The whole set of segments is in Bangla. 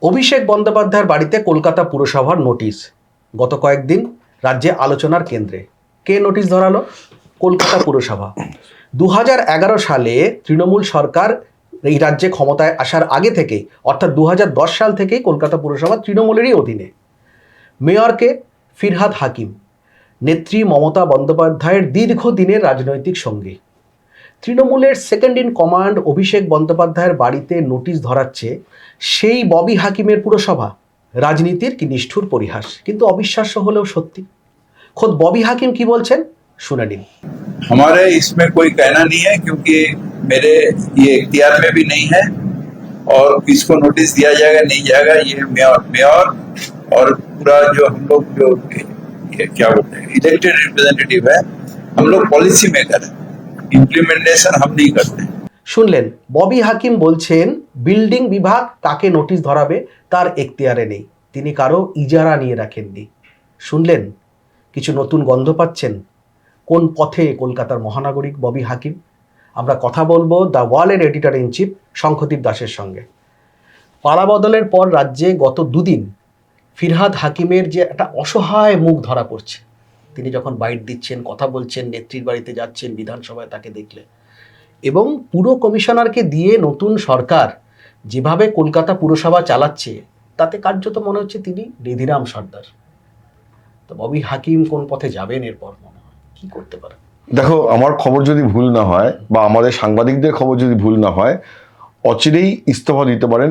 অভিষেক বন্দ্যোপাধ্যায়ের বাড়িতে কলকাতা পুরসভার নোটিশ গত কয়েকদিন রাজ্যে আলোচনার কেন্দ্রে। কে নোটিশ ধরালো? কলকাতা পুরসভা। 2011 সালে তৃণমূল সরকার এই রাজ্যে ক্ষমতায় আসার আগে থেকেই, অর্থাৎ 2010 সাল থেকেই কলকাতা পুরসভা তৃণমূলেরই অধীনে। মেয়রকে ফিরহাদ হাকিম, নেত্রী মমতা বন্দ্যোপাধ্যায়ের দীর্ঘদিনের রাজনৈতিক সঙ্গী। তৃণমূলের সেকেন্ড ইন কমান্ড অভিষেক বন্দ্যোপাধ্যায়ের বাড়িতে নোটিশ ধরাচ্ছে সেই ববি হাকিমের পুরসভা। রাজনীতির কি নিষ্ঠুর পরিহাস, কিন্তু অবিশ্বাস্য হলেও সত্যি। খোদ ববি হাকিম কি বলছেন শুনে निन। हमारे इसमें कोई कहना नहीं है क्योंकि मेरे ये इख्तियार में भी नहीं है और किसको नोटिस दिया जाएगा नहीं जाएगा ये मेयर और पूरा जो हम लोग जो क्या बोलते हैं इलेक्टेड रिप्रेजेंटेटिव है, हम लोग पॉलिसी मेकर है, इम्प्लीमेंटेशन हम नहीं करते। শুনলেন, ববি হাকিম বলছেন বিল্ডিং বিভাগ কাকে নোটিশ ধরাবে তার এখতিয়ারে নেই, তিনি কারো ইজারা নিয়ে রাখেননি। শুনলেন, কিছু নতুন গন্ধ পাচ্ছেন? কোন পথে কলকাতার মহানাগরিক ববি হাকিম? আমরা কথা বলবো দ্য ওয়ালের এডিটর ইন চিফ শঙ্খদীপ দাসের সঙ্গে। পালাবদলের পর রাজ্যে গত দুদিন ফিরহাদ হাকিমের যে একটা অসহায় মুখ ধরা পড়ছে, তিনি যখন বাইট দিচ্ছেন, কথা বলছেন, নেত্রীর বাড়িতে যাচ্ছেন, বিধানসভায় তাকে দেখলে, এবং পুরো কমিশনারকে দিয়ে নতুন সরকার যেভাবে কলকাতা পুরসভা চালাচ্ছে, তাতে কার্যত মনে হচ্ছে তিনি নিধিরাম সর্দার। তো ববি হাকিম কোন পথে যাবেন এরপর, মনে হয় কি করতে পারেন? দেখো, আমার খবর যদি ভুল না হয় বা আমাদের সাংবাদিকদের খবর যদি ভুল না হয়, অচিরেই ইস্তফা দিতে পারেন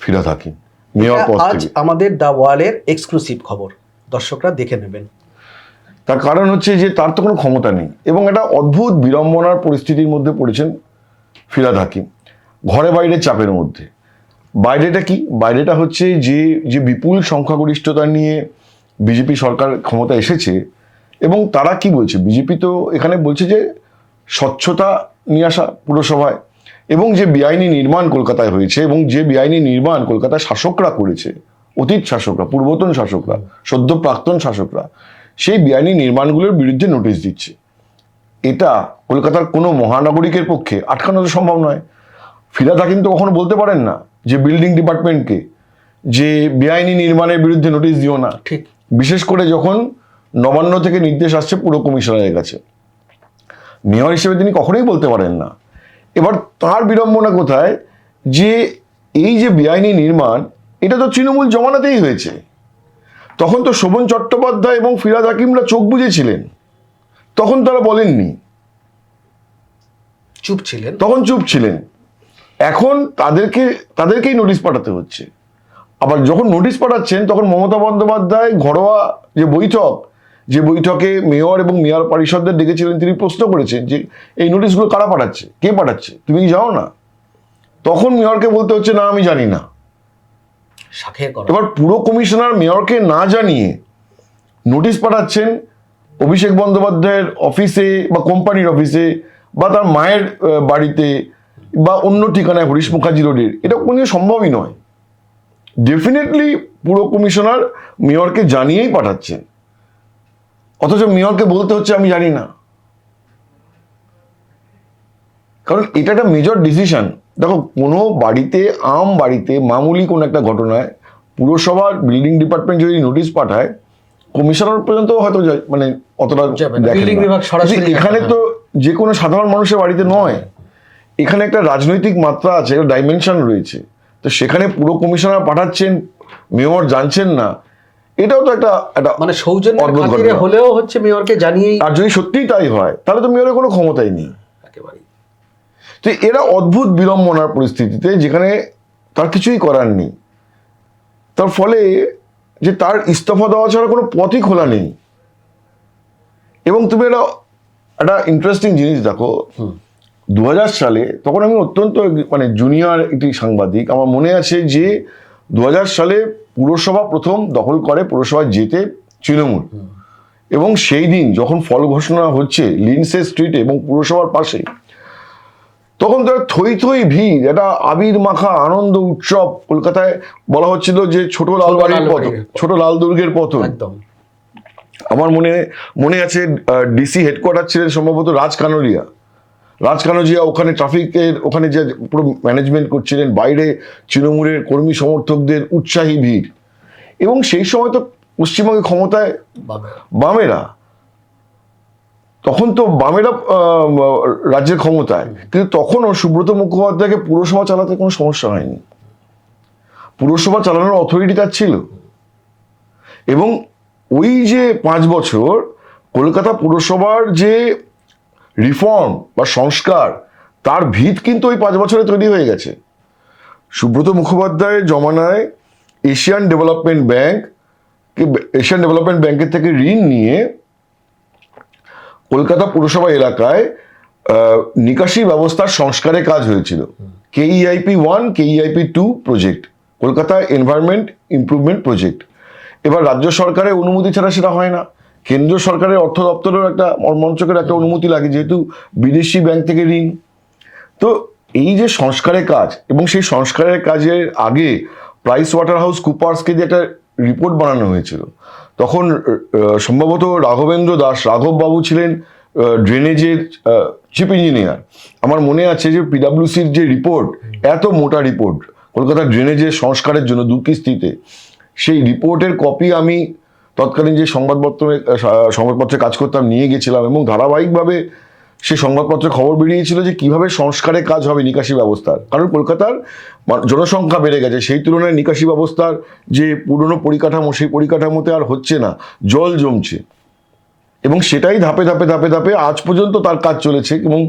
ফিরহাদ হাকিম মেয়র পদ আজ থেকে। আমাদের দ্য ওয়ালের এক্সক্লুসিভ খবর, দর্শকরা দেখে নেবেন। তার কারণ হচ্ছে যে তার তো কোনো ক্ষমতা নেই এবং একটা অদ্ভুত বিড়ম্বনার পরিস্থিতির মধ্যে পড়েছেন ফিরহাদ হাকিম, ঘরে বাইরে চাপের মধ্যে। বাইরেটা কি? বাইরেটা হচ্ছে যে যে বিপুল সংখ্যাগরিষ্ঠতা নিয়ে বিজেপি সরকার ক্ষমতা এসেছে এবং তারা কি বলছে, বিজেপি তো এখানে বলছে যে স্বচ্ছতা নিয়ে আসা পুরসভায়, এবং যে বেআইনি নির্মাণ কলকাতায় হয়েছে এবং যে বেআইনি নির্মাণ কলকাতায় শাসকরা করেছে, অতীত শাসকরা, পূর্বতন শাসকরা, সদ্য প্রাক্তন শাসকরা, সেই বেআইনি নির্মাণগুলোর বিরুদ্ধে নোটিশ দিচ্ছে। এটা কলকাতার কোনো মহানাগরিকের পক্ষে আটকানো তো সম্ভব নয়। ফিরহাদ হাকিম তো কখনো বলতে পারেন না যে বিল্ডিং ডিপার্টমেন্টকে যে বেআইনি নির্মাণের বিরুদ্ধে নোটিশ দিও না, ঠিক। বিশেষ করে যখন নবান্ন থেকে নির্দেশ আসছে পুরো কমিশনারের কাছে। মেয়র হিসেবে তিনি কখনোই বলতে পারেন না। এবার তার বিড়ম্বনা কোথায়, যে এই যে বেআইনি নির্মাণ, এটা তো তৃণমূল জমানাতেই হয়েছে। তখন তো শোভন চট্টোপাধ্যায় এবং ফিরহাদ হাকিমরা চোখ বুজেছিলেন, তখন তারা বলেননি, চুপ ছিলেন, তখন চুপ ছিলেন। এখন তাদেরকেই নোটিশ পাঠাতে হচ্ছে। আবার যখন নোটিশ পাঠাচ্ছেন তখন মমতা বন্দ্যোপাধ্যায় ঘরোয়া যে বৈঠকে মেয়র এবং মেয়র পরিষদদের ডেকেছিলেন, তিনি প্রশ্ন করেছেন যে এই নোটিশগুলো কারা পাঠাচ্ছে, কে পাঠাচ্ছে, তুমি কি জানো না? তখন মেয়রকে বলতে হচ্ছে না আমি জানি না। এবার পুরো কমিশনার মেয়রকে না জানিয়ে নোটিশ পাঠাচ্ছেন অভিষেক বন্দ্যোপাধ্যায়ের অফিসে বা কোম্পানির অফিসে বা তার মায়ের বাড়িতে বা অন্য ঠিকানায় হরিশ মুখার্জি রোডের। এটা কোনো সম্ভবই নয়। ডেফিনেটলি পুরো কমিশনার মেয়রকে জানিয়েই পাঠাচ্ছেন, অথচ মেয়রকে বলতে হচ্ছে আমি জানি না। কারণ এটা একটা মেজর ডিসিশন। দেখো, কোনো বাড়িতে, বাড়িতে মামুলি কোনো একটা ঘটনায় পুরসভার বিল্ডিং ডিপার্টমেন্ট যদি নোটিশ পাঠায়, কমিশনার পর্যন্ত হয়তো মানে অতটা দেখেন না। এখানে তো যে কোনো সাধারণ মানুষের বাড়িতে নয়, এখানে একটা রাজনৈতিক মাত্রা আছে, একটা ডাইমেনশন রয়েছে। তো সেখানে পুরো কমিশনার পাঠাচ্ছেন, মেয়র জানছেন না, এটাও তো একটা মানে সৌজন্যের খাতিরে হলেও হচ্ছে মেয়রকে জানিয়েই। আর যদি সত্যিই তাই হয় তাহলে তো মেয়রের কোনো ক্ষমতাই নেই একেবারে। তো এরা অদ্ভুত বিড়ম্বনার পরিস্থিতিতে, যেখানে তার কিছুই করার নেই, তার ফলে যে তার ইস্তফা দেওয়া ছাড়া কোনো পথই খোলা নেই। এবং তুমি একটা ইন্টারেস্টিং জিনিস দেখো, 2000 সালে, তখন আমি অত্যন্ত মানে জুনিয়র একটি সাংবাদিক, আমার মনে আছে যে 2000 সালে পুরসভা প্রথম দখল করে, পুরসভায় যেতে তৃণমূল, এবং সেই দিন যখন ফল ঘোষণা হচ্ছে লিন্ডসে স্ট্রিটে এবং পুরসভার পাশে, তখন তার থই থই ভিড়, একটা আবির মাখা আনন্দ উৎসব। কলকাতায় বলা হচ্ছিল যে ছোট লালবাড়ির পতন, ছোট লাল দুর্গের পতন। আমার মনে আছে ডিসি হেডকোয়ার্টার ছিলেন সম্ভবত রাজ কানোরিয়া, রাজকানজিয়া ওখানে ট্রাফিকের ওখানে যে পুরো ম্যানেজমেন্ট করছিলেন, বাইরে তৃণমূলের কর্মী সমর্থকদের উৎসাহী ভিড়, এবং সেই সময় তো পশ্চিমবঙ্গে ক্ষমতায় বামেরা, তখন তো বামেরা রাজ্যের ক্ষমতায়, কিন্তু তখনও সুব্রত মুখোপাধ্যায়কে পুরসভা চালাতে কোনো সমস্যা হয়নি। পুরসভা চালানোর অথরিটি তার ছিল, এবং ওই যে 5 বছর কলকাতা পুরসভার যে রিফর্ম বা সংস্কার, তার ভিত কিন্তু ওই 5 বছরে তৈরি হয়ে গেছে। সুব্রত মুখোপাধ্যায়ের জমানায় এশিয়ান ডেভেলপমেন্ট ব্যাংকের থেকে ঋণ নিয়ে কলকাতা পুরসভা এলাকায় নিকাশি ব্যবস্থার সংস্কারের কাজ হয়েছিল। KEIP 1, KEIP 2 project, Kolkata environment improvement project. এবার রাজ্য সরকারের অনুমতি ছাড়া সেটা হয় না, কেন্দ্রীয় সরকারের অর্থ দপ্তরের একটা মন্ত্রকের একটা অনুমতি লাগে, যেহেতু বিদেশি ব্যাংক থেকে ঋণ। তো এই যে সংস্কারের কাজ, এবং সেই সংস্কারের কাজের আগে প্রাইস ওয়াটার হাউস কুপার্সকে যে একটা রিপোর্ট বানানো হয়েছিল, তখন সম্ভবত রাঘবেন্দ্র দাস, রাঘব বাবু ছিলেন ড্রেনেজের চিফ ইঞ্জিনিয়ার। আমার মনে আছে যে PWCর যে রিপোর্ট, এত মোটা রিপোর্ট কলকাতার ড্রেনেজের সংস্কারের জন্য 2 কিস্তিতে, সেই রিপোর্টের কপি আমি তৎকালীন যে সংবাদপত্রে কাজ করতাম নিয়ে গেছিলাম, এবং ধারাবাহিকভাবে সে সংবাদপত্রে খবর বেরিয়েছিল যে কিভাবে সংস্কারের কাজ হবে নিকাশি ব্যবস্থার। কারণ কলকাতার জনসংখ্যা বেড়ে গেছে, সেই তুলনায় নিকাশি ব্যবস্থার যে পুরনো পরিকাঠামো, সেই পরিকাঠামোতে আর হচ্ছে না, জল জমছে, এবং সেটাই ধাপে ধাপে ধাপে ধাপে আজ পর্যন্ত তার কাজ চলেছে। এবং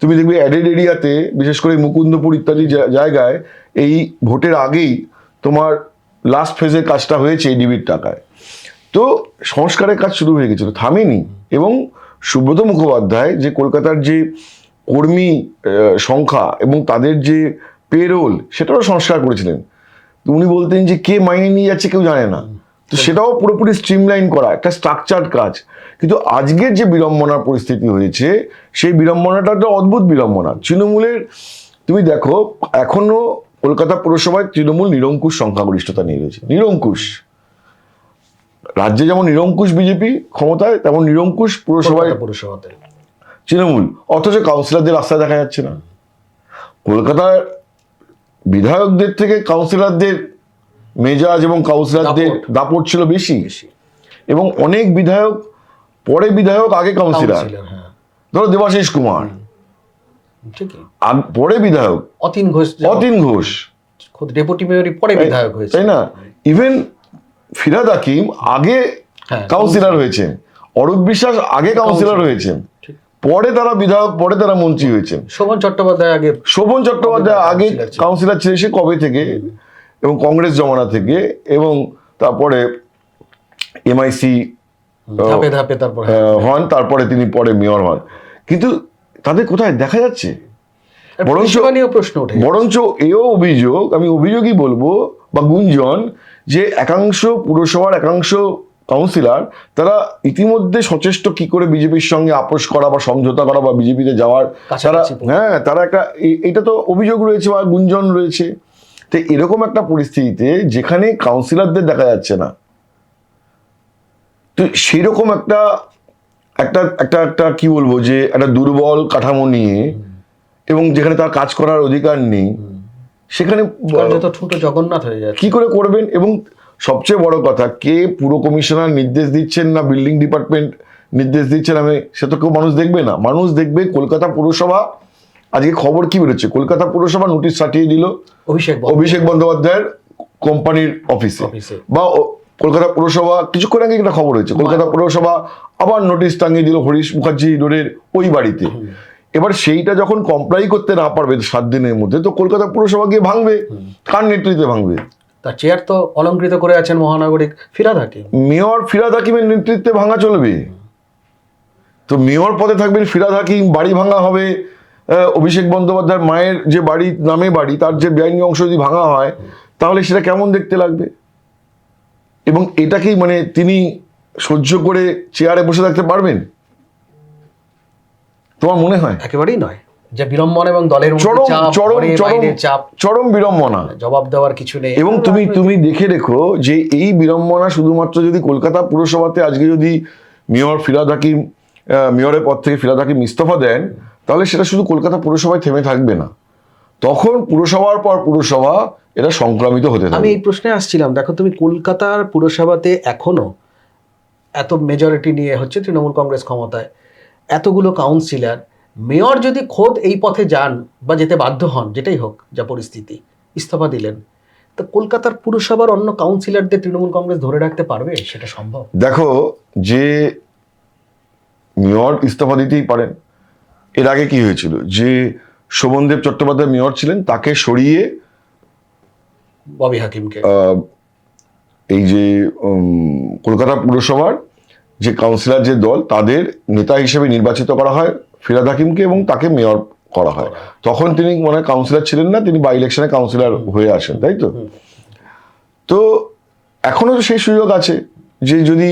তুমি দেখবে অ্যাডেড এরিয়াতে, বিশেষ করে মুকুন্দপুর ইত্যাদি জায়গায়, এই ভোটের আগেই তোমার লাস্ট ফেজের কাজটা হয়েছে এডিবির টাকায়। তো সংস্কারের কাজ শুরু হয়ে গেছিল, থামেনি। এবং সুব্রত মুখোপাধ্যায় যে কলকাতার যে কর্মী সংখ্যা এবং তাদের যে পেরোল, সেটাও সংস্কার করেছিলেন। তো উনি বলতেন যে কে মাইনে নিয়ে যাচ্ছে কেউ জানে না, তো সেটাও পুরোপুরি স্ট্রিমলাইন করা, একটা স্ট্রাকচার্ড কাজ। কিন্তু আজকের যে বিড়ম্বনার পরিস্থিতি হয়েছে, সেই বিড়ম্বনাটা একটা অদ্ভুত বিড়ম্বনা। তৃণমূলের তুমি দেখো, এখনো কলকাতা পুরসভায় তৃণমূল নিরঙ্কুশ সংখ্যাগরিষ্ঠতা নিয়ে রয়েছে, নিরঙ্কুশ। রাজ্যে যেমন নিরঙ্কুশ বিজেপি ক্ষমতায়, তেমন নিরঙ্কুশ পুরসভাতে তৃণমূল, অথচ কাউন্সিলরদের রাস্তায় দেখা যাচ্ছে না। কলকাতার বিধায়কদের থেকে কাউন্সিলরদের মেজাজ এবং কাউন্সিলরদের দাপট ছিল বেশি, এবং অনেক বিধায়ক পরে বিধায়ক, আগে কাউন্সিলর। ধরো দেবাশিস কুমার, পরে বিধায়ক অতীন ঘোষ ডেপুটি মেয়র পরে বিধায়ক হয়েছে, তাই না? ইভেন ফিরহাদ হাকিম আগে কাউন্সিলর হয়েছেন, অরূপ বিশ্বাস আগে কাউন্সিলর হয়েছেন, পরে তারা বিধায়ক, পরে তারা মন্ত্রী হয়েছেন। শোভন চট্টোপাধ্যায় আগে কাউন্সিলর ছিল, সে কবে থেকে, এবং কংগ্রেস জমানা থেকে, এবং তারপরে MIC হন, তারপরে তিনি পরে মেয়র হন। কিন্তু তাদের কোথায় দেখা যাচ্ছে? বরঞ্চ এও অভিযোগ, আমি অভিযোগই বলবো বা গুঞ্জন, যে একাংশ পুরসভার একাংশ কাউন্সিলর তারা ইতিমধ্যে সচেষ্ট কি করে বিজেপির সঙ্গে আপোষ করা বা সমঝোতা করা বা বিজেপিতে যাওয়ার, তারা একটা, এটা তো অভিযোগ রয়েছে বা গুঞ্জন রয়েছে। তো এরকম একটা পরিস্থিতিতে যেখানে কাউন্সিলরদের দেখা যাচ্ছে না, তো সেরকম একটা একটা একটা একটা কি বলবো, যে একটা দুর্বল কাঠামো নিয়ে, এবং যেখানে তার কাজ করার অধিকার নেই, সেখানে জগন্নাথ হয়ে যায়, কি করে করবেন? এবং সবচেয়ে বড় কথা, কে পুরো কমিশনার নির্দেশ দিচ্ছেন না বিল্ডিং ডিপার্টমেন্ট নির্দেশ দিচ্ছেন, সে তো কেউ মানুষ দেখবে না। মানুষ দেখবে কলকাতা পুরসভা, আজকে খবর কি বেরোচ্ছে, কলকাতা পুরসভা নোটিশ পাঠিয়ে দিল অভিষেক বন্দ্যোপাধ্যায়ের কোম্পানির অফিসে, বা কলকাতা পুরসভা, কিছুক্ষণ আগে একটা খবর হয়েছে, কলকাতা পুরসভা আবার নোটিশ টাঙিয়ে দিল হরিশ মুখার্জি রোডের ওই বাড়িতে। এবার সেইটা যখন কমপ্লাই করতে না পারবে 7 দিনের মধ্যে, তো কলকাতা পুরসভা গিয়ে ভাঙবে, কার নেতৃত্বে ভাঙবে? তার চেয়ার তো অলংকৃত করে আছেন মহানগরিক ফিরহাদ হাকিম, মেয়র ফিরহাদ হাকিমের নেতৃত্বে ভাঙা চলবে। তো মেয়র পদে থাকবেন ফিরহাদ হাকিম, বাড়ি ভাঙা হবে। অভিষেক বন্দ্যোপাধ্যায়ের মায়ের যে বাড়ি, নামে বাড়ি, তার যে বেআইনি অংশ যদি ভাঙা হয়, তাহলে সেটা কেমন দেখতে লাগবে? এবং এটাকেই মানে তিনি সহ্য করে চেয়ারে বসে থাকতে পারবেন তোমার মনে হয়? একেবারেই নয়। যে বিড়ম্বনা এবং দলের চরম বিড়ম্বনা, জবাব দেওয়ার কিছু নেই। এবং তুমি দেখে রেখো যে এই বিড়ম্বনা শুধুমাত্র যদি কলকাতা পুরসভাতে আজকে যদি মেয়র ফিরহাদ হাকিম, মেয়রের পদ থেকে ফিরহাদ হাকিম ইস্তফা দেন, তাহলে সেটা শুধু কলকাতা পুরসভায় থেমে থাকবে না, তখন পুরসভার পর পুরসভা এটা সংক্রামিত হতে আমি থাকবে। এই প্রশ্নে আসছিলাম, দেখো তুমি কলকাতার পুরসভাতে এখনো এত মেজরিটি নিয়ে হচ্ছে তৃণমূল কংগ্রেস ক্ষমতায়, এতগুলো কাউন্সিলর, মেয়র যদি খোদ এই পথে যান বা যেতে বাধ্য হন, যেটাই হোক যা পরিস্থিতি, ইস্তফা দিলেন, তো কলকাতার পুরসভার অন্য কাউন্সিলরদের তৃণমূল কংগ্রেস ধরে রাখতে পারবে? সেটা সম্ভব? দেখো, যে মেয়র ইস্তফা দিতেই পারেন। এর আগে কি হয়েছিল, যে শোভনদেব চট্টোপাধ্যায় মেয়র ছিলেন, তাকে সরিয়ে ববি হাকিমকে এই যে কলকাতা পুরসভার যে কাউন্সিলর যে দল, তাদের নেতা হিসেবে নির্বাচিত করা হয় ফিরহাদ হাকিমকে, এবং তাকে মেয়র করা হয়। তখন তিনি মানে কাউন্সিলর ছিলেন না, তিনি বাই ইলেকশনে কাউন্সিলর হয়ে আসেন, তাই তো? তো এখনো তো সেই সুযোগ আছে যে যদি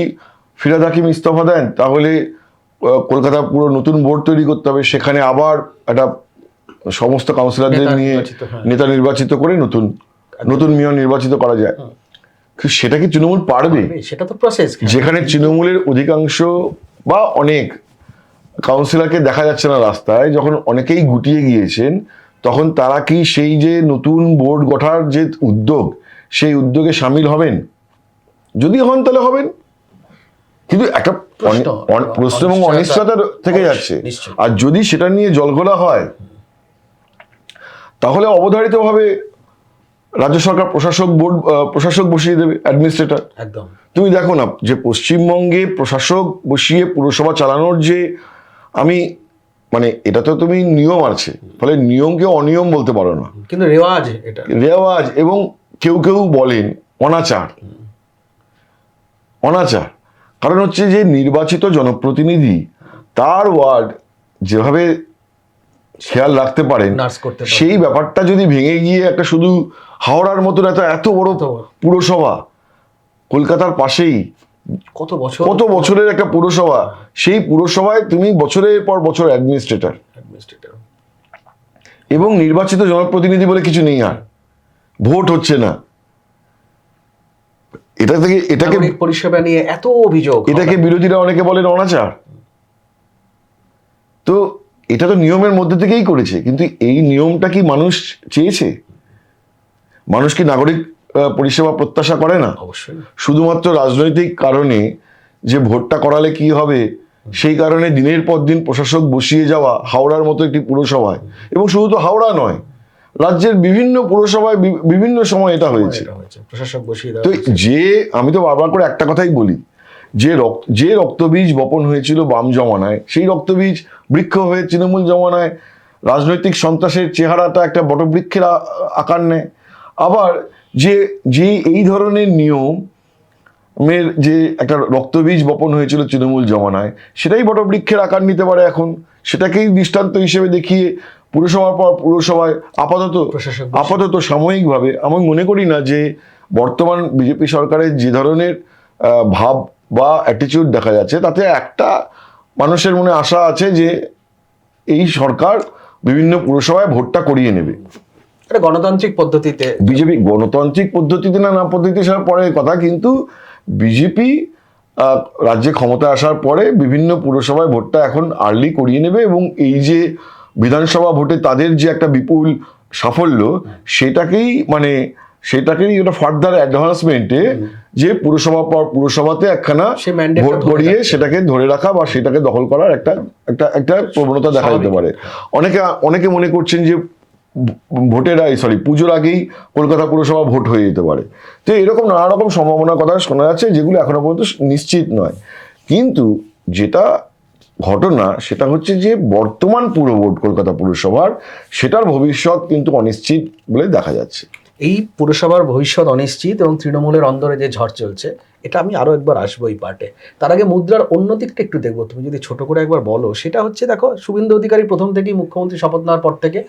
ফিরহাদ হাকিম ইস্তফা দেন, তাহলে কলকাতা পুরো নতুন বোর্ড তৈরি করতে হবে, সেখানে আবার একটা সমস্ত কাউন্সিলরদের নিয়ে নেতা নির্বাচিত করে নতুন নতুন মেয়র নির্বাচিত করা যায়। কিন্তু সেটা কি তৃণমূল পারবে? সেটা তো প্রসেস, যেখানে তৃণমূলের অধিকাংশ বা অনেক কাউন্সিলরকে দেখা যাচ্ছে না রাস্তায়, যখন অনেকেই গুটিয়ে গিয়েছেন, তখন তারা কি সেই যে নতুন বোর্ড গঠার যে উদ্যোগ, সেই উদ্যোগে সামিল হবেন? যদি হন তাহলে হবেন, কিন্তু একটা প্রশ্ন এবং অনিশ্চয়তা থেকে যাচ্ছে। আর যদি সেটা নিয়ে জলঘোলা হয়, তাহলে অবধারিতভাবে রাজ্য সরকার প্রশাসক বসিয়ে দেবে, অ্যাডমিনিস্ট্রেটর। একদম। তুমি দেখো না যে পশ্চিমবঙ্গে প্রশাসক বসিয়ে পুরসভা চালানোর যে, আমি মানে এটা তো তুমি নিয়ম আছে, ফলে নিয়মকে অনিয়ম বলতে পারো না, কিন্তু রেওয়াজ, এটা রেওয়াজ, এবং কেউ কেউ বলেন অনাচার। অনাচার কারণ হচ্ছে যে নির্বাচিত জনপ্রতিনিধি তার ওয়ার্ড যেভাবে খেয়াল রাখতে পারেন, সেই ব্যাপারটা যদি ভেঙে গিয়ে একটা শুধু হাওড়ার মতন এত বড় পুরসভা, কলকাতার পাশেই কত বছরের একটা পুরসভা, সেই পুরসভায় তুমি বছরের পর বছর অ্যাডমিনিস্ট্রেটর, এবং নির্বাচিত জনপ্রতিনিধি বলে কিছু নেই, আর ভোট হচ্ছে না। এটাকে পরিষেবা নিয়ে এত অভিযোগ, এটাকে বিরোধীরা অনেকে বলেন অনাচার। তো এটা তো নিয়মের মধ্যে থেকেই করেছে, কিন্তু এই নিয়মটা কি মানুষ চেয়েছে? মানুষ কি নাগরিক পরিষেবা প্রত্যাশা করে না? অবশ্যই। শুধুমাত্র রাজনৈতিক কারণে যে ভোটটা করালে কি হবে, সেই কারণে দিনের পর দিন প্রশাসক বসিয়ে যাওয়া হাওড়ার মতো একটি পুরসভায়, এবং শুধু তো হাওড়া নয়, রাজ্যের বিভিন্ন পুরসভায় বিভিন্ন সময় এটা হয়েছে, প্রশাসক বসিয়ে দেওয়া। তো যে আমি তো বারবার করে একটা কথাই বলি, যে রক্তবীজ বপন হয়েছিল বাম জমানায়, সেই রক্তবীজ বৃক্ষ হয়ে তৃণমূল জমানায় রাজনৈতিক সন্ত্রাসের চেহারাটা একটা বটবৃক্ষের আকার নেয়। আবার যে এই ধরনের নিয়মের যে একটা রক্তবীজ বপন হয়েছিল তৃণমূল জমানায়, সেটাই বটবৃক্ষের আকার নিতে পারে এখন। সেটাকেই দৃষ্টান্ত হিসেবে দেখিয়ে পুরসভার পর পুরসভায় আপাতত সাময়িকভাবে, আমি মনে করি না যে বর্তমান বিজেপি সরকারের যে ধরনের ভাব বা অ্যাটিটিউড দেখা যাচ্ছে, তাতে একটা মানুষের মনে আশা আছে যে এই সরকার বিভিন্ন পুরসভায় ভোটটা করিয়ে নেবে। গণতান্ত্রিক পদ্ধতিতে, বিজেপি গণতান্ত্রিক পদ্ধতিতে না পদ্ধতি আসার পরে কথা, কিন্তু বিজেপি রাজ্যে ক্ষমতা আসার পরে বিভিন্ন পুরসভায় ভোটটা এখন আর্লি করিয়ে নেবে, এবং এই যে বিধানসভা ভোটে তাদের যে একটা বিপুল সাফল্য, সেটাকেই ওটা ফার্দার অ্যাডভান্সমেন্টে যে পুরসভা পর পুরসভাতে একখানা ভোট করিয়ে সেটাকে ধরে রাখা বা সেটাকে দখল করার একটা প্রবণতা দেখা যেতে পারে। অনেকে মনে করছেন যে পুজোর আগেই কলকাতা পুরসভা ভোট হয়ে যেতে পারে। তো এরকম নানা রকম সম্ভাবনার কথা শোনা যাচ্ছে, যেগুলো এখনো পর্যন্ত নিশ্চিত নয়। কিন্তু যেটা ঘটনা সেটা হচ্ছে যে বর্তমান পুর বোর্ড কলকাতা পুরসভার, সেটার ভবিষ্যৎ কিন্তু অনিশ্চিত বলে দেখা যাচ্ছে। এই পুরসভার ভবিষ্যৎ অনিশ্চিত, এবং তৃণমূলের অন্দরে যে ঝড় চলছে, এটা আমি আরো একবার আসবো এই পার্টে। তার আগে মুদ্রার অন্য দিকটা একটু দেখবো, তুমি যদি ছোট করে একবার বলো। সেটা হচ্ছে, দেখো, শুভেন্দু অধিকারী প্রথম থেকেই মুখ্যমন্ত্রী শপথ নেওয়ার পর থেকে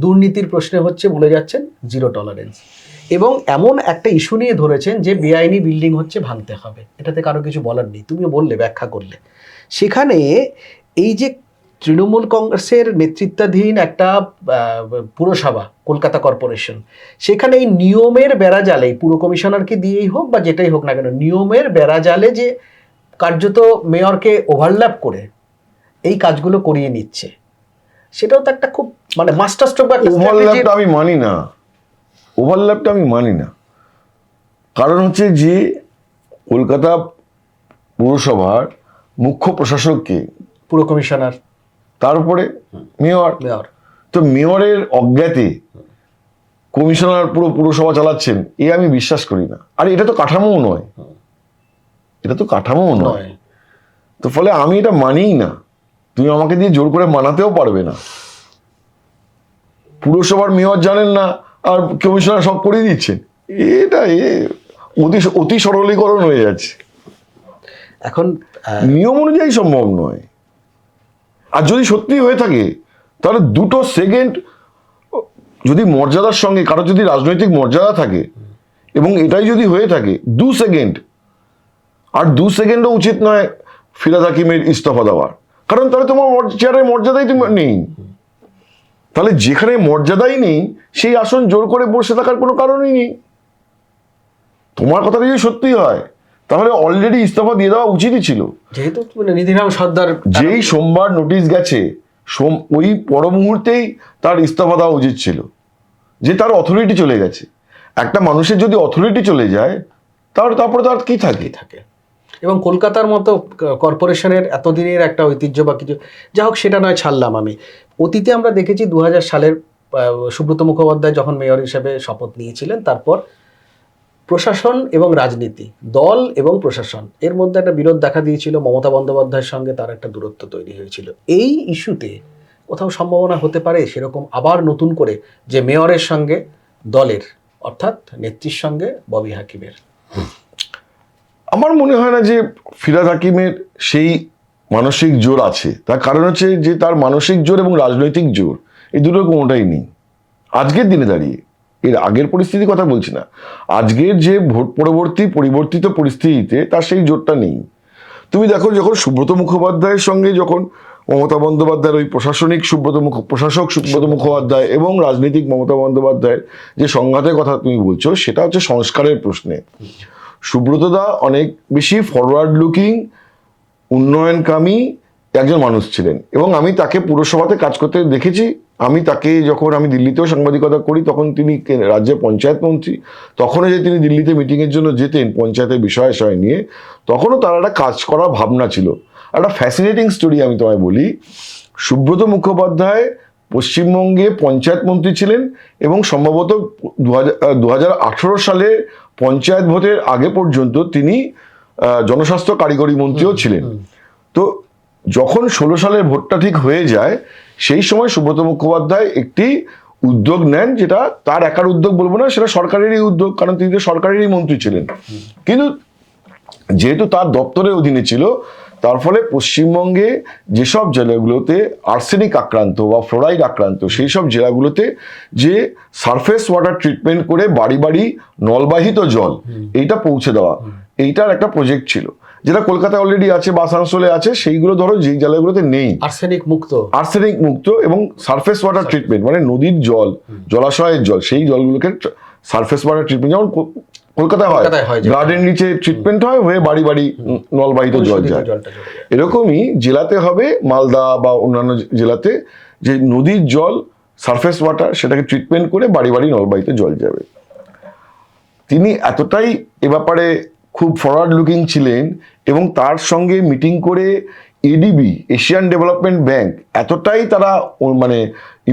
দুর্নীতির প্রশ্নে হচ্ছে বলে যাচ্ছেন জিরো টলারেন্স, এবং এমন একটা ইস্যু নিয়ে ধরেছেন যে বেআইনি বিল্ডিং হচ্ছে ভাঙতে হবে, এটাতে কারো কিছু বলার নেই, তুমিও বললে, ব্যাখ্যা করলে। সেখানে এই যে তৃণমূল কংগ্রেসের নেতৃত্বাধীন একটা পুরসভা কলকাতা কর্পোরেশন, সেখানে এই নিয়মের বেড়াজালে, পুর কমিশনারকে দিয়েই হোক বা যেটাই হোক না কেন, নিয়মের বেড়াজালে যে কার্যত মেয়রকে ওভারল্যাপ করে এই কাজগুলো করিয়ে নিচ্ছে, সেটাও তো একটা খুব মানে মাস্টার স্ট্রোক বা একটা strategy। ওভারল্যাপটা আমি মানি না, ওভারল্যাপটা আমি মানি না। কারণ হচ্ছে যে কলকাতা পৌরসভার মুখ্য প্রশাসককে, পুর কমিশনার, তারপরে মেয়র। মেয়র, তো মেয়রের অজ্ঞাতে কমিশনার পুরো পুরসভা চালাচ্ছেন, এ আমি বিশ্বাস করি না। আর এটা তো কাঠামোও নয়, এটা তো কাঠামোও নয়। নয়। তো ফলে আমি এটা মানিই না। তুমি আমাকে দিয়ে জোর করে মানাতেও পারবে না। পুরসভার মেয়র জানেন না আর কমিশনার সব করে দিচ্ছেন, এটা অতি অতি সরলীকরণ হয়ে যাচ্ছে। এখন নিয়ম অনুযায়ী সম্ভব নয়। আর যদি সত্যি হয়ে থাকে তাহলে 2 সেকেন্ড যদি মর্যাদার সঙ্গে কারো যদি রাজনৈতিক মর্যাদা থাকে এবং এটাই যদি হয়ে থাকে 2 সেকেন্ড, আর 2 সেকেন্ডও উচিত নয় ফিরহাদ হাকিমের ইস্তফা দেওয়ার। কারণ তাহলে তোমার চেয়ারের মর্যাদাই নেই। তাহলে যেখানে মর্যাদাই নেই সেই আসন জোর করে বসে থাকার কোনো কারণই নেই। তোমার কথাটা যদি সত্যি হয় তাহলে অলরেডি ইস্তফা দিয়ে দেওয়া উচিতই ছিল। যেহেতু মানে নিধিরাম সর্দার যেই সোমবার নোটিশ গেছে ওই পর মুহূর্তেই তার ইস্তফা দেওয়া উচিত ছিল, যে তার অথরিটি চলে গেছে। একটা মানুষের যদি অথরিটি চলে যায় তারপরে তার কি থাকে থাকে, এবং কলকাতার মতো কর্পোরেশনের এতদিনের একটা ঐতিহ্য বা কিছু, যা হোক সেটা নয় ছাড়লাম আমি। অতীতে আমরা দেখেছি 2000 সালের সুব্রত মুখোপাধ্যায় যখন মেয়র হিসেবে শপথ নিয়েছিলেন, তারপর প্রশাসন এবং রাজনীতি, দল এবং প্রশাসন এর মধ্যে একটা বিরোধ দেখা দিয়েছিল। মমতা বন্দ্যোপাধ্যায়ের সঙ্গে তার একটা দূরত্ব তৈরি হয়েছিল। এই ইস্যুতে কোথাও সম্ভাবনা হতে পারে সেরকম আবার নতুন করে যে মেয়রের সঙ্গে দলের অর্থাৎ নেত্রীর সঙ্গে ববি হাকিমের? আমার মনে হয় না যে ফিরহাদ হাকিমের সেই মানসিক জোর আছে। তার কারণ হচ্ছে যে তার মানসিক জোর এবং রাজনৈতিক জোর এই দুটোর কোনোটাই নেই আজকের দিনে দাঁড়িয়ে। এর আগের পরিস্থিতির কথা বলছি না, আজকের যে ভোট পরবর্তী পরিবর্তিত পরিস্থিতিতে তার সেই জোরটা নেই। তুমি দেখো যখন সুব্রত মুখোপাধ্যায়ের সঙ্গে যখন মমতা বন্দ্যোপাধ্যায়ের ওই প্রশাসক সুব্রত মুখোপাধ্যায় এবং রাজনৈতিক মমতা বন্দ্যোপাধ্যায়ের যে সংঘাতের কথা তুমি বলছো, সেটা হচ্ছে সংস্কারের প্রশ্নে। সুব্রতদা অনেক বেশি ফরওয়ার্ড লুকিং, উন্নয়নকামী একজন মানুষ ছিলেন এবং আমি তাকে পুরসভাতে কাজ করতে দেখেছি। আমি তাকে যখন আমি দিল্লিতেও সাংবাদিকতা করি তখন তিনি রাজ্যের পঞ্চায়েত মন্ত্রী, তখনও যে তিনি দিল্লিতে মিটিংয়ের জন্য যেতেন পঞ্চায়েতের বিষয় নিয়ে, তখনও তার একটা কাজ করার ভাবনা ছিল। একটা ফ্যাসিনেটিং স্টোরি আমি তোমায় বলি। সুব্রত মুখোপাধ্যায় পশ্চিমবঙ্গে পঞ্চায়েত মন্ত্রী ছিলেন এবং সম্ভবত 2018 সালে পঞ্চায়েত ভোটের আগে পর্যন্ত তিনি জনস্বাস্থ্য কারিগরি মন্ত্রীও ছিলেন। তো যখন 16 সালের ভোটটা ঠিক হয়ে যায় সেই সময় সুব্রত মুখোপাধ্যায় একটি উদ্যোগ নেন, যেটা তার একার উদ্যোগ বলবো না, সেটা সরকারেরই উদ্যোগ, কারণ তিনি তো সরকারেরই মন্ত্রী ছিলেন। কিন্তু যেহেতু তার দপ্তরের অধীনে ছিল, তার ফলে পশ্চিমবঙ্গে যেসব জেলাগুলোতে আর্সেনিক আক্রান্ত বা ফ্লোরাইড আক্রান্ত সেই সব জেলাগুলোতে যে সারফেস ওয়াটার ট্রিটমেন্ট করে বাড়ি বাড়ি নলবাহিত জল এইটা পৌঁছে দেওয়া, এইটার একটা প্রজেক্ট ছিল, যেটা কলকাতায় অলরেডি আছে বা আসানসোলে আছে। সেইগুলো ধরো যেই জেলাগুলোতে নেই আর্সেনিক মুক্ত এবং সারফেস ওয়াটার ট্রিটমেন্ট, মানে নদীর জল, জলাশয়ের জল, সেই জলগুলোকে সারফেস ওয়াটার ট্রিটমেন্ট, যেমন কলকাতায় হয় গার্ডেন নিচে ট্রিটমেন্ট হয়ে বাড়ি বাড়ি নলবাহিত জল যায়। এরকমই জেলাতে হবে, মালদা বা অন্যান্য জেলাতে, যে নদীর জল সারফেস ওয়াটার সেটাকে ট্রিটমেন্ট করে বাড়ি বাড়ি নলবাহিত জল যাবে। তিনি এতটাই এ ব্যাপারে খুব ফরওয়ার্ড লুকিং ছিলেন এবং তার সঙ্গে মিটিং করে এডিবি, এশিয়ান ডেভেলপমেন্ট ব্যাংক, এতটাই তারা মানে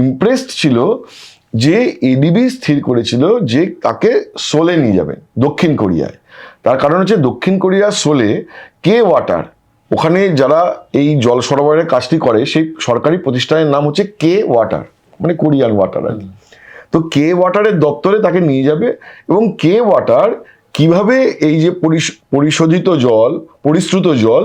ইমপ্রেসড ছিল যে এডিবি স্থির করেছিল যে তাকে সোলে নিয়ে যাবেন, দক্ষিণ কোরিয়ায়। তার কারণ হচ্ছে দক্ষিণ কোরিয়ার সোলে কে ওয়াটার, ওখানে যারা এই জল সরবরাহের কাজটি করে সেই সরকারি প্রতিষ্ঠানের নাম হচ্ছে কে ওয়াটার, মানে কোরিয়ান ওয়াটার আর কি। তো কে ওয়াটারের দপ্তরে তাকে নিয়ে যাবে এবং কে ওয়াটার কিভাবে এই যে পরিশ্রুত জল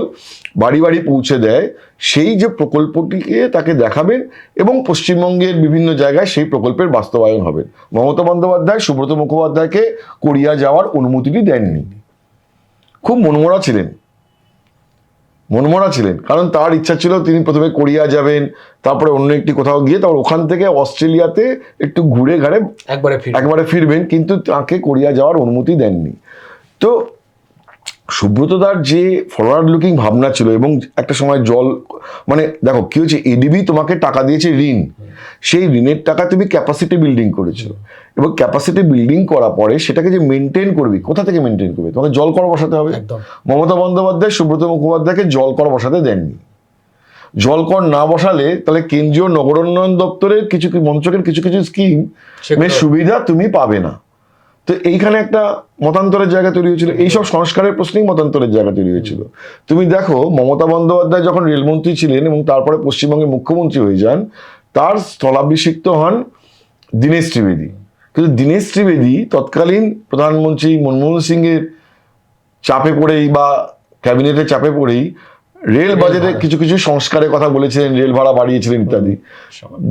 বাড়ি বাড়ি পৌঁছে দেয় সেই যে প্রকল্পটিকে তাকে দেখাবেন এবং পশ্চিমবঙ্গের বিভিন্ন জায়গায় সেই প্রকল্পের বাস্তবায়ন হবে। মমতা বন্দ্যোপাধ্যায় সুব্রত মুখোপাধ্যায়কে কোরিয়া যাওয়ার অনুমতিটি দেননি। খুব মনমরা ছিলেন, কারণ তার ইচ্ছা ছিল তিনি প্রথমে কোরিয়া যাবেন, তারপরে অন্য একটি কোথাও গিয়ে তারপর ওখান থেকে অস্ট্রেলিয়াতে একটু ঘুরে ঘাড়ে একবারে ফিরবেন, কিন্তু তাকে কোরিয়া যাওয়ার অনুমতি দেননি। তো সুব্রতদার যে ফরওয়ার্ড লুকিং ভাবনা ছিল, এবং একটা সময় জল, মানে দেখো কি হচ্ছে, এডিবি তোমাকে টাকা দিয়েছে ঋণ, সেই ঋণের টাকা তুমি ক্যাপাসিটি বিল্ডিং করেছো, এবং ক্যাপাসিটি বিল্ডিং করার পরে সেটাকে যে মেনটেন করবি, কোথা থেকে মেনটেন করবে, তোমাকে জল কর বসাতে হবে। একদম। মমতা বন্দ্যোপাধ্যায় সুব্রত মুখোপাধ্যায়কে জল কর বসাতে দেননি। জল কর না বসালে তাহলে কেন্দ্রীয় নগরোন্নয়ন দপ্তরের কিছু মন্ত্রকের কিছু কিছু স্কিম সুবিধা তুমি পাবে না। তো এইখানে একটা মতান্তরের জায়গা তৈরি হয়েছিল, এইসব সংস্কারের প্রশ্নেই মতান্তরের জায়গা তৈরি হয়েছিল। তুমি দেখো মমতা বন্দ্যোপাধ্যায় যখন রেলমন্ত্রী ছিলেন এবং তারপরে পশ্চিমবঙ্গের মুখ্যমন্ত্রী হয়ে যান, তার স্থলাভিষিক্ত হন দীনেশ ত্রিবেদী। কিন্তু দীনেশ ত্রিবেদী তৎকালীন প্রধানমন্ত্রী মনমোহন সিং এর চাপে পড়েই বা ক্যাবিনেটের চাপে পড়েই রেল বাজেটে কিছু কিছু সংস্কারের কথা বলেছিলেন, রেল ভাড়া বাড়িয়েছিলেন ইত্যাদি।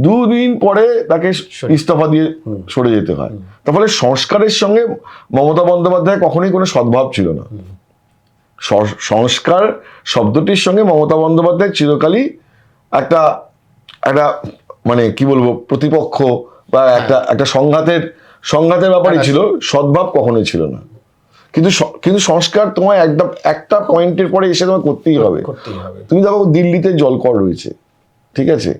দুদিন পরে তাকে ইস্তফা দিয়ে সরে যেতে হয়। তার ফলে সংস্কারের সঙ্গে মমতা বন্দ্যোপাধ্যায় কখনোই কোনো সদ্ভাব ছিল না। সংস্কার শব্দটির সঙ্গে মমতা বন্দ্যোপাধ্যায় চিরকালই একটা একটা মানে কি বলবো, প্রতিপক্ষ বা একটা সংঘাতের ব্যাপারই ছিল, সদ্ভাব কখনোই ছিল না। কিন্তু সংস্কার তোমায় একটা পয়েন্টের পরে এসে তোমায় করতেই হবে। তুমি দেখো দিল্লিতে জলকর রয়েছে, ঠিক আছে,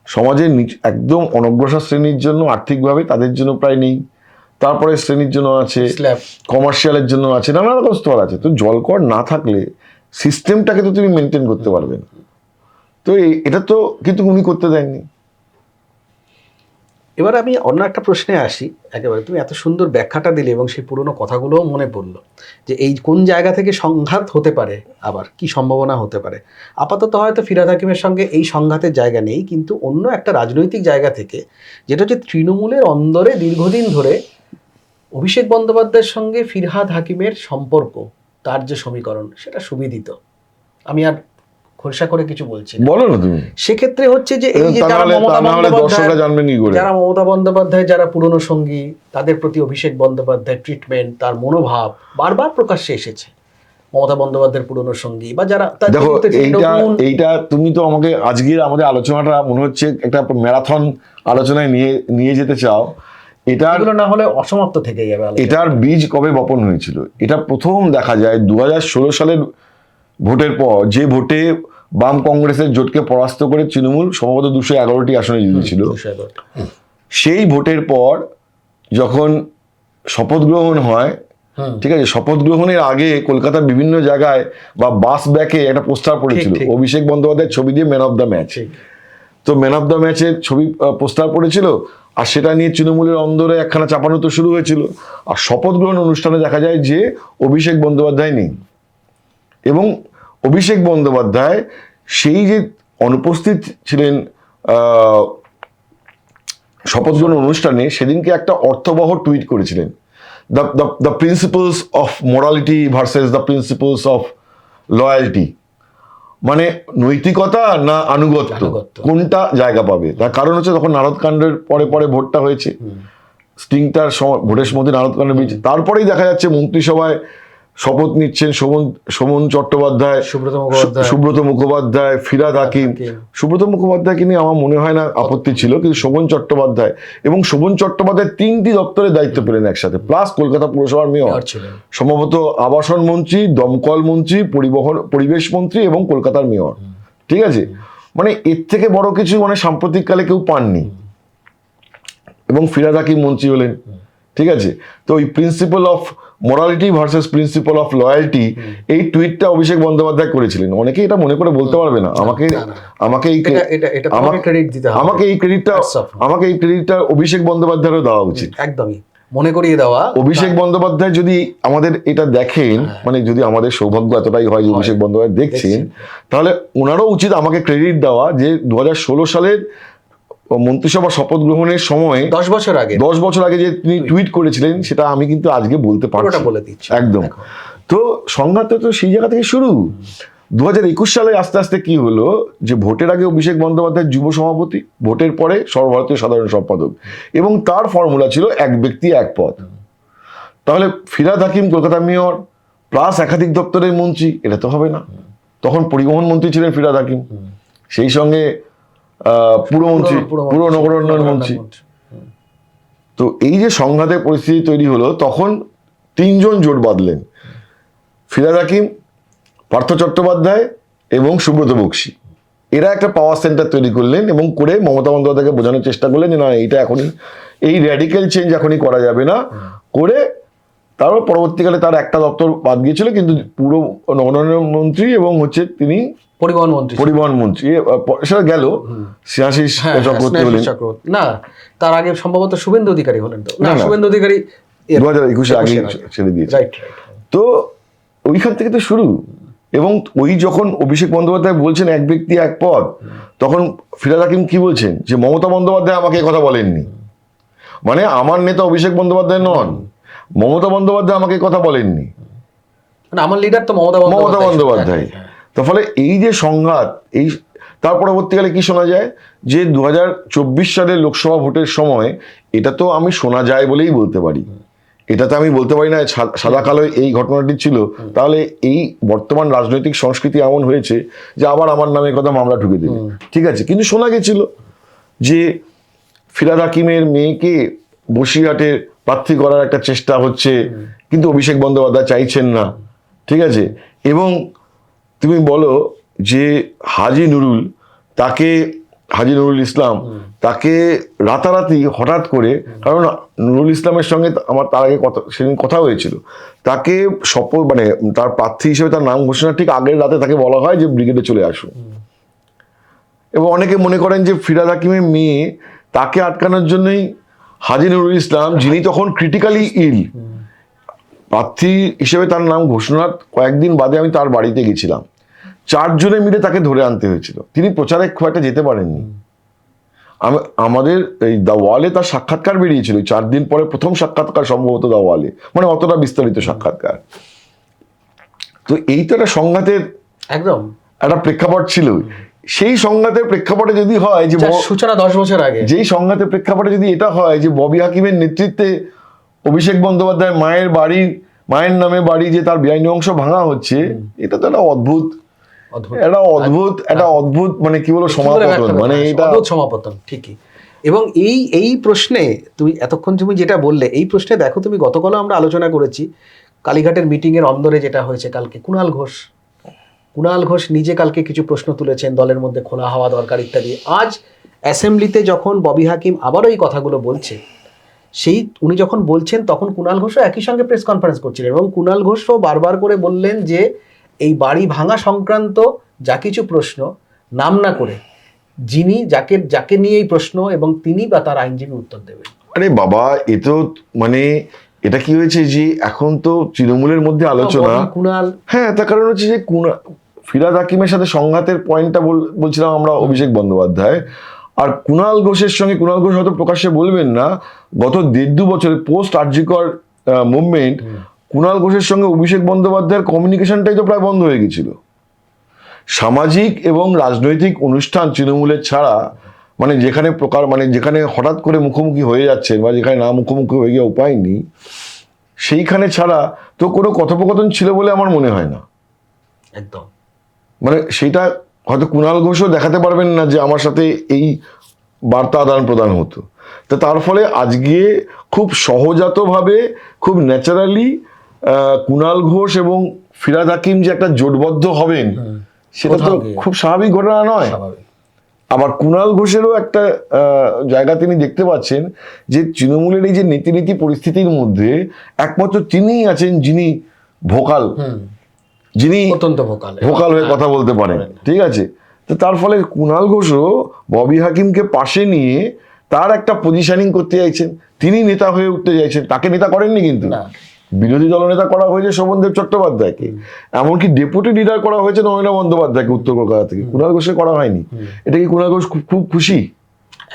সমাজের একদম অনগ্রসর শ্রেণীর জন্য আর্থিকভাবে তাদের জন্য প্রায় নেই, তারপরে শ্রেণীর জন্য আছে, কমার্শিয়ালের জন্য আছে, নানা রকম স্তর আছে। তো জলকর না থাকলে সিস্টেমটাকে তো তুমি মেনটেন করতে পারবে না। তো এটা তো কিন্তু উনি করতে দেননি। এবার আমি অন্য একটা প্রশ্নে আসি। একেবারে তুমি এত সুন্দর ব্যাখ্যাটা দিলে এবং সেই পুরনো কথাগুলোও মনে পড়লো যে এই কোন জায়গা থেকে সংঘাত হতে পারে, আবার কি সম্ভাবনা হতে পারে। আপাতত হয়তো ফিরহাদ হাকিমের সঙ্গে এই সংঘাতের জায়গা নেই, কিন্তু অন্য একটা রাজনৈতিক জায়গা থেকে, যেটা হচ্ছে তৃণমূলের অন্দরে দীর্ঘদিন ধরে অভিষেক বন্দ্যোপাধ্যায়ের সঙ্গে ফিরহাদ হাকিমের সম্পর্ক, তার যে সমীকরণ, সেটা সুবিদিত। আমি আর খোলসা করে কিছু বলছি না, বলো না তুমি। সেক্ষেত্রে হচ্ছে যে এই যে যারা মমতা বন্দ্যোপাধ্যায় যারা পুরনো সঙ্গী, তাদের প্রতি অভিষেক বন্দ্যোপাধ্যায় ট্রিটমেন্ট, তার মনোভাব বারবার প্রকাশ্যে এসেছে। মমতা বন্দ্যোপাধ্যায়ের পুরনো সঙ্গী বা যারা, দেখো এইটা তুমি তো আমাকে আজকের আমাদের আলোচনাটা মনে হচ্ছে একটা ম্যারাথন আলোচনায় নিয়ে যেতে চাও। এগুলো না হলে অসমাপ্ত থেকে যাবে। এটার বীজ কবে বপন হয়েছিল? এটা প্রথম দেখা যায় 2016 সালের ভোটের পর, যে ভোটে বাম কংগ্রেসের জোটকে পরাস্ত করে তৃণমূল সম্ভবত 211টি আসনে জিতেছিল। সেই ভোটের পর যখন শপথ গ্রহণ হয়, ঠিক আছে, শপথ গ্রহণের আগে কলকাতার বিভিন্ন জায়গায় বা বাস ব্যাকে একটা পোস্টার পড়েছিল অভিষেক বন্দ্যোপাধ্যায়ের ছবি দিয়ে ম্যান অফ দ্য ম্যাচ। তো ম্যান অফ দ্য ম্যাচের ছবি পোস্টার পড়েছিল, আর সেটা নিয়ে তৃণমূলের অন্দরে একখানা চাপানো তো শুরু হয়েছিল। আর শপথ গ্রহণ অনুষ্ঠানে দেখা যায় যে অভিষেক বন্দ্যোপাধ্যায় নেই, এবং অভিষেক বন্দ্যোপাধ্যায় সেই যে অনুপস্থিত ছিলেন শপথ গ্রহণ অনুষ্ঠানে, সেদিনকে একটা অর্থবহ টুইট করেছিলেন, the principles of morality versus the principles of loyalty, মানে নৈতিকতা না আনুগত্য, কোনটা জায়গা পাবে। তার কারণ হচ্ছে তখন নারদকাণ্ডের পরে ভোটটা হয়েছে, স্টিংটার ভোটের মধ্যে নারদকাণ্ড বেরিয়েছে। তারপরেই দেখা যাচ্ছে মন্ত্রিসভায় শপথ নিচ্ছেন শোভন চট্টোপাধ্যায়, সুব্রত মুখোপাধ্যায়, ফিরহাদ হাকিম। সুব্রত মুখোপাধ্যায়কে নিয়ে আমার মনে হয় না আপত্তি ছিল, কিন্তু শোভন চট্টোপাধ্যায়, এবং শোভন চট্টোপাধ্যায় 3টি দপ্তরের দায়িত্ব পেলেন একসাথে, প্লাস কলকাতা পুরসভার মেয়র, সম্ভবত আবাসন মন্ত্রী, দমকল মন্ত্রী, পরিবেশ মন্ত্রী এবং কলকাতার মেয়র। ঠিক আছে, মানে এর থেকে বড় কিছু মানে সাম্প্রতিককালে কেউ পাননি। এবং ফিরহাদ হাকিম মন্ত্রী হলেন। ঠিক আছে, তো ওই principal of morality versus principal of loyalty, এই টুইটটা অভিষেক বন্দ্যোপাধ্যায় করেছিলেন। অনেকে এটা মনে করে বলতে পারবে না, আমাকে এই ক্রেডিটটা অভিষেক বন্দ্যোপাধ্যায়েরও দেওয়া উচিত। একদমই মনে করিয়ে দেওয়া। অভিষেক বন্দ্যোপাধ্যায় যদি আমাদের এটা দেখেন, মানে যদি আমাদের সৌভাগ্য এতটাই হয় যে অভিষেক বন্দ্যোপাধ্যায় দেখছেন, তাহলে ওনারও উচিত আমাকে ক্রেডিট দেওয়া যে 2016 সালের মন্ত্রিসভা শপথ গ্রহণের সময় 10 বছর আগে যে তিনি টুইট করেছিলেন, সেটা আমি কিন্তু আজকে বলতে পারছি একদম। তো সংঘাত তো সেই জায়গা থেকে শুরু। 2021 সালে আস্তে আস্তে কি হলো, যে ভোটের আগে অভিষেক বন্দ্যোপাধ্যায় যুব সভাপতি, ভোটের পরে সর্বভারতীয় সাধারণ সম্পাদক, এবং তার ফর্মুলা ছিল এক ব্যক্তি এক পদ। তাহলে ফিরহাদ হাকিম কলকাতা মেয়র প্লাস একাধিক দপ্তরের মন্ত্রী, এটা তো হবে না। তখন পরিবহন মন্ত্রী ছিলেন ফিরহাদ হাকিম, সেই সঙ্গে পুরমন্ত্রী, পুর নগরোন্নয়ন মন্ত্রী। তো এই যে সংঘাতের পরিস্থিতি তৈরি হলো, তখন 3 জন জোট বাঁধলেন, ফিরহাদ হাকিম, পার্থ চট্টোপাধ্যায় এবং সুব্রত বক্সী, এরা একটা পাওয়ার সেন্টার তৈরি করলেন এবং করে মমতা বন্দ্যোপাধ্যায়কে বোঝানোর চেষ্টা করলেন যে না, এইটা এখনই, এই র্যাডিক্যাল চেঞ্জ এখনই করা যাবে না। করে তারপর পরবর্তীকালে তার একটা দপ্তর বাদ গিয়েছিল, কিন্তু পুরো নগরায়ণ মন্ত্রী এবং হচ্ছে তিনি পরিবহন মন্ত্রী সেটা গেল শ্রেয়াশিস চক্রবর্তী হলেন। না, তার আগে সম্ভবত শুভেন্দু অধিকারী হলেন। তো না, না, শুভেন্দু অধিকারী 2021 আগে ছেড়ে দিয়েছে। তো ওইখান থেকে তো শুরু। এবং ওই যখন অভিষেক বন্দ্যোপাধ্যায় বলছেন এক ব্যক্তি এক পদ, তখন ফিরহাদ হাকিম কি বলছেন যে মমতা বন্দ্যোপাধ্যায় আমাকে কথা বলেননি, মানে আমার নেতা অভিষেক বন্দ্যোপাধ্যায় নন, মমতা বন্দ্যোপাধ্যায় আমাকে কথা বলেননি, মানে আমার লিডার তো মমতা বন্দ্যোপাধ্যায়। তো ফলে এই যে সংঘাত, এই তার পরবর্তীকালে কি শোনা যায় যে 2024 সালের লোকসভা ভোটের সময়, এটা তো আমি শোনা যায় বলেই বলতে পারি, এটাতে আমি বলতে পারি না সাদা কালো এই ঘটনাটি ছিল, তাহলে এই বর্তমান রাজনৈতিক সংস্কৃতি এমন হয়েছে যে আবার আমার নামে কথা মামলা ঢুকে দেবে, ঠিক আছে। কিন্তু শোনা গেছিল যে ফিরহাদ হাকিমের মেয়েকে বসিরহাটে প্রার্থী করার একটা চেষ্টা হচ্ছে, কিন্তু অভিষেক বন্দ্যোপাধ্যায় চাইছেন না, ঠিক আছে। এবং তুমি বলো যে হাজি নুরুল ইসলাম তাকে রাতারাতি হঠাৎ করে, কারণ নুরুল ইসলামের সঙ্গে আমার তার আগে সেদিন কথা হয়েছিল, তাকে শপথ মানে তার প্রার্থী হিসেবে তার নাম ঘোষণা ঠিক আগের রাতে তাকে বলা হয় যে ব্রিগেডে চলে আসুন। এবং অনেকে মনে করেন যে ফিরহাদ হাকিমের মেয়ে, তাকে আটকানোর জন্যই হাজি নুরুল ইসলাম, যিনি তখন ক্রিটিক্যালি ইল, প্রার্থী হিসেবে তার নাম ঘোষণার কয়েকদিন বাদে আমি তার বাড়িতে গেছিলাম, 4 জনে মিলে তাকে ধরে আনতে হয়েছিল, তিনি প্রচারে খুব একটা যেতে পারেননি। আমাদের এই দ্য ওয়ালে তার সাক্ষাৎকার বেরিয়েছিল 4 দিন পরে, প্রথম সাক্ষাৎকার সম্ভবত দ্য ওয়ালে, মানে অতটা বিস্তারিত সাক্ষাৎকার। তো এই তো একটা সংঘাতের একদম একটা প্রেক্ষাপট ছিল। সেই সংঘাতের প্রেক্ষাপটে যদি হয় যে সূচনা 10 বছর আগে, যেই সংঘাতের প্রেক্ষাপটে যদি এটা হয় যে ববি হাকিমের নেতৃত্বে অভিষেক বন্দ্যোপাধ্যায় মায়ের নামে বাড়ি যে তার বেআইনি অংশ ভাঙা হচ্ছে, এটা তো একটা অদ্ভুত মানে কি বলবো সমাপতন, মানে এটা সমাপতন ঠিকই। এবং এই প্রশ্নে তুমি যেটা বললে, এই প্রশ্নে দেখো, তুমি গতকাল আমরা আলোচনা করেছি কালীঘাটের মিটিং এর অন্দরে যেটা হয়েছে কালকে, কুণাল ঘোষ নিজে কালকে কিছু প্রশ্ন তুলেছেন, দলের মধ্যে খোলা হওয়া দরকার ইত্যাদি। আজ অ্যাসেম্বলিতে যখন ববি হাকিম আবারও এই কথাগুলো বলছে, উনি যখন বলছেন তখন কুণাল ঘোষও একই সঙ্গে প্রেস কনফারেন্স করছিলেন, এবং কুণাল ঘোষও বারবার করে বললেন যে এই বাড়ি ভাঙা সংক্রান্ত যা কিছু প্রশ্ন নাম না করে যাকে নিয়ে এই প্রশ্ন, এবং তিনি বা তার আইনজীবী উত্তর দেবেন। আরে বাবা, এ তো মানে এটা কি হয়েছে যে এখন তো তৃণমূলের মধ্যে আলোচনা, হ্যাঁ, তার কারণ হচ্ছে যে ফিরহাদ হাকিমের সাথে সংঘাতের পয়েন্টটা বলছিলাম আমরা অভিষেক বন্দ্যোপাধ্যায়, আর কুণাল ঘোষের সঙ্গে, কুণাল ঘোষ হয়তো প্রকাশ্যে বলবেন না, গত 1.5-2 বছরে পোস্ট আরজিকর মুভমেন্ট, কুণাল ঘোষের সঙ্গে অভিষেক বন্দ্যোপাধ্যায়ের কমিউনিকেশনটাই তো প্রায় বন্ধ হয়ে গেছিল। সামাজিক এবং রাজনৈতিক অনুষ্ঠান তৃণমূলের ছাড়া, মানে যেখানে হঠাৎ করে মুখোমুখি হয়ে যাচ্ছে বা যেখানে না মুখোমুখি হয়ে গিয়ে উপায় নেই, সেইখানে ছাড়া তো কোনো কথোপকথন ছিল বলে আমার মনে হয় না একদম। মানে সেইটা হয়তো কুণাল ঘোষও দেখাতে পারবেন না যে আমার সাথে এই বার্তা আদান প্রদান হতো। তো তার ফলে আজকে খুব সহজাতভাবে, খুব ন্যাচারালি কুণাল ঘোষ এবং ফিরহাদ হাকিম যে একটা জোটবদ্ধ হবেন, সেটা তো খুব স্বাভাবিক ঘটনা নয়। আবার কুণাল ঘোষেরও একটা জায়গা তিনি দেখতে পাচ্ছেন যে তৃণমূলের এই যে নীতি পরিস্থিতির মধ্যে একমাত্র তিনিই আছেন যিনি ভোকাল, যিনি ভোকাল হয়ে কথা বলতে পারেন, ঠিক আছে। তো তার ফলে কুণাল ঘোষও ববি হাকিমকে পাশে নিয়ে তার একটা পজিশনিং করতে চাইছেন, তিনি নেতা হয়ে উঠতে চাইছেন। তাকে নেতা করেননি, কিন্তু বিরোধী দলনেতা করা হয়েছে শোভনদেব চট্টোপাধ্যায়কে, এমনকি ডেপুটি লিডার করা হয়েছে নয়না বন্দ্যোপাধ্যায়কে উত্তর কলকাতা থেকে, কুণাল ঘোষকে করা হয়নি। এটা কি কুণাল ঘোষ খুব খুশি?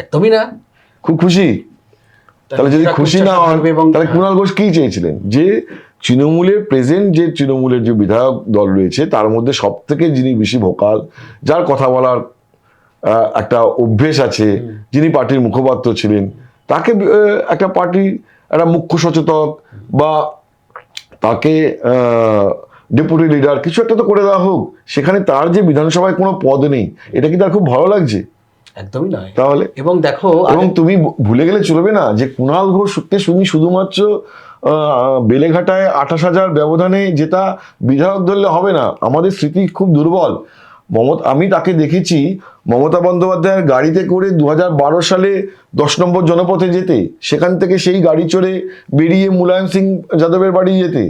একদমই না, খুব খুশি। তাহলে যদি খুশি না হন, তাহলে কুণাল ঘোষ কি চেয়েছিলেন? যে তৃণমূলের প্রেজেন্ট যে তৃণমূলের যে বিধায়ক দল রয়েছে তার মধ্যে সব থেকে যিনি বেশি ভোকাল, যার কথা বলার একটা অভ্যেস আছে, যিনি পার্টির মুখপাত্র ছিলেন, তাকে একটা পার্টির একটা মুখ্য সচেতক বা তাকে ডেপুটি লিডার কিছু একটা তো করে দেওয়া হোক। সেখানে তার যে বিধানসভায় কোনো পদ নেই, এটা কি তার খুব ভালো লাগছে? একদমই নয়। তাহলে এবং দেখো, এবং তুমি ভুলে গেলে চলবে না যে কুণাল ঘোষকে তুমি শুধুমাত্র বেলেঘাটায় 28,000 ব্যবধানে যেটা বিধায়ক ধরলে হবে না। আমাদের স্মৃতি খুব দুর্বল। আমি তাকে দেখেছি মমতা বন্দ্যোপাধ্যায়ের গাড়িতে করে 2012 সালে 10 নম্বর জনপথে যেতে, সেখান থেকে সেই গাড়ি চড়ে বেরিয়ে মুলায়ম সিং যাদবের বাড়ি যেতে।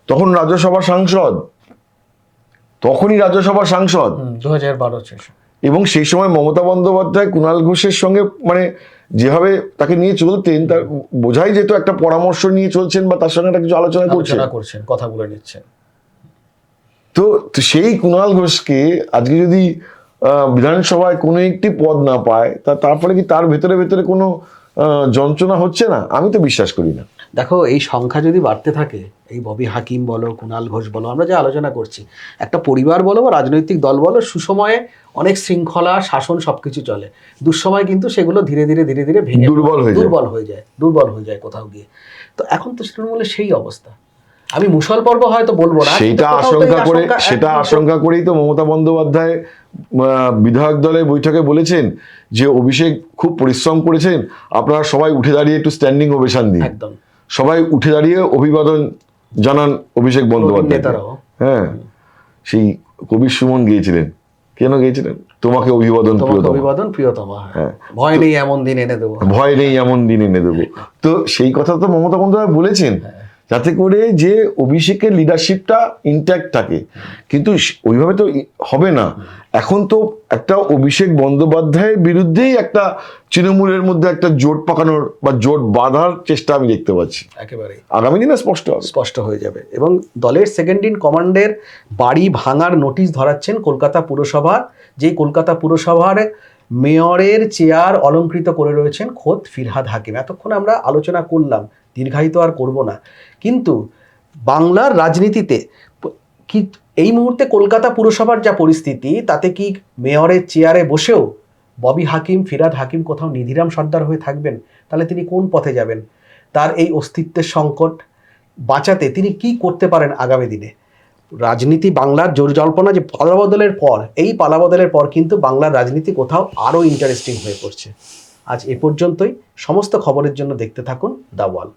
তখন রাজ্যসভার সাংসদ, তখনই রাজ্যসভার সাংসদ 2012 এবং সেই সময় মমতা বন্দ্যোপাধ্যায় কুণাল ঘোষের সঙ্গে মানে যেভাবে তাকে নিয়ে চলতেন, তার বোঝাই যেত একটা পরামর্শ নিয়ে চলছেন বা তার সঙ্গে একটা কিছু আলোচনা করছেন, কথাগুলো নিচ্ছেন। তো সেই কুণাল ঘোষকে আজকে যদি বিধানসভায় কোনো একটি পদ না পায়, তারপরে কি তার ভেতরে ভেতরে কোনো যন্ত্রণা হচ্ছে না? আমি তো বিশ্বাস করি না। দেখো, এই সংখ্যা যদি বাড়তে থাকে, এই ববি হাকিম বলো, কুণাল ঘোষ বলো, আমরা যে আলোচনা করছি, একটা পরিবার বলো বা রাজনৈতিক দল বলো, সুসময়ে অনেক শৃঙ্খলা, শাসন সবকিছু চলে। দুঃসময় কিন্তু সেগুলো ধীরে ধীরে ধীরে ধীরে ভেঙে দুর্বল হয়ে যায় কোথাও গিয়ে। তো এখন তো তৃণমূলের সেই অবস্থা। আমি মুসল পর্ব হয়তো বলবো না, সেটা আশঙ্কা করেই তো মমতা বন্দ্যোপাধ্যায় বিধায়ক দলের বৈঠকে বলেছেন যে অভিষেক খুব পরিশ্রম করেছেন, আপনারা সবাই উঠে দাঁড়িয়ে একটু স্ট্যান্ডিং ওভেশন দিন। একদম সবাই উঠে দাঁড়িয়ে অভিবাদন জানান অভিষেক বন্দ্যোপাধ্যায়। হ্যাঁ, সেই কবির সুমন গিয়েছিলেন, কেন গিয়েছিলেন? তোমাকে অভিবাদন প্রিয়তমা, ভয় নেই এমন দিন এনে দেবো। তো সেই কথা তো মমতা বন্দ্যোপাধ্যায় বলেছেন, যাতে করে যে অভিষেকের লিডারশিপটা ইনট্যাক্ট থাকে। কিন্তু ওইভাবে তো হবে না। এখন তো একটা অভিষেক বন্দ্যোপাধ্যায়ের বিরুদ্ধেই একটা তৃণমূলের মধ্যে একটা জোট পাকানোর বা জোট বাঁধার চেষ্টা আমি দেখতে পাচ্ছি। একেবারে আগামী দিনে স্পষ্ট হয়ে যাবে। এবং দলের সেকেন্ড ইন কমান্ডের বাড়ি ভাঙার নোটিশ ধরাচ্ছেন কলকাতা পুরসভা। যেই কলকাতা পুরসভার মেয়রের চেয়ার অলঙ্কৃত করে রয়েছেন খোদ ফিরহাদ হাকিম। এতক্ষণ আমরা আলোচনা করলাম, দীর্ঘায়িত আর করব না। কিন্তু বাংলার রাজনীতিতে কি এই মুহূর্তে কলকাতা পুরসভার যা পরিস্থিতি, তাতে কি মেয়রের চেয়ারে বসেও ববি হাকিম, ফিরহাদ হাকিম কোথাও নিধিরাম সর্দার হয়ে থাকবেন? তাহলে তিনি কোন পথে যাবেন? তার এই অস্তিত্বের সংকট বাঁচাতে তিনি কি করতে পারেন আগামী দিনে? রাজনীতি, বাংলার জোর জল্পনা যে পালাবদলের পর, এই পালাবদলের পর কিন্তু বাংলার রাজনীতি কোথাও আরও ইন্টারেস্টিং হয়ে পড়ছে। আজ এ পর্যন্তই। সমস্ত খবরের জন্য দেখতে থাকুন দ্য ওয়াল।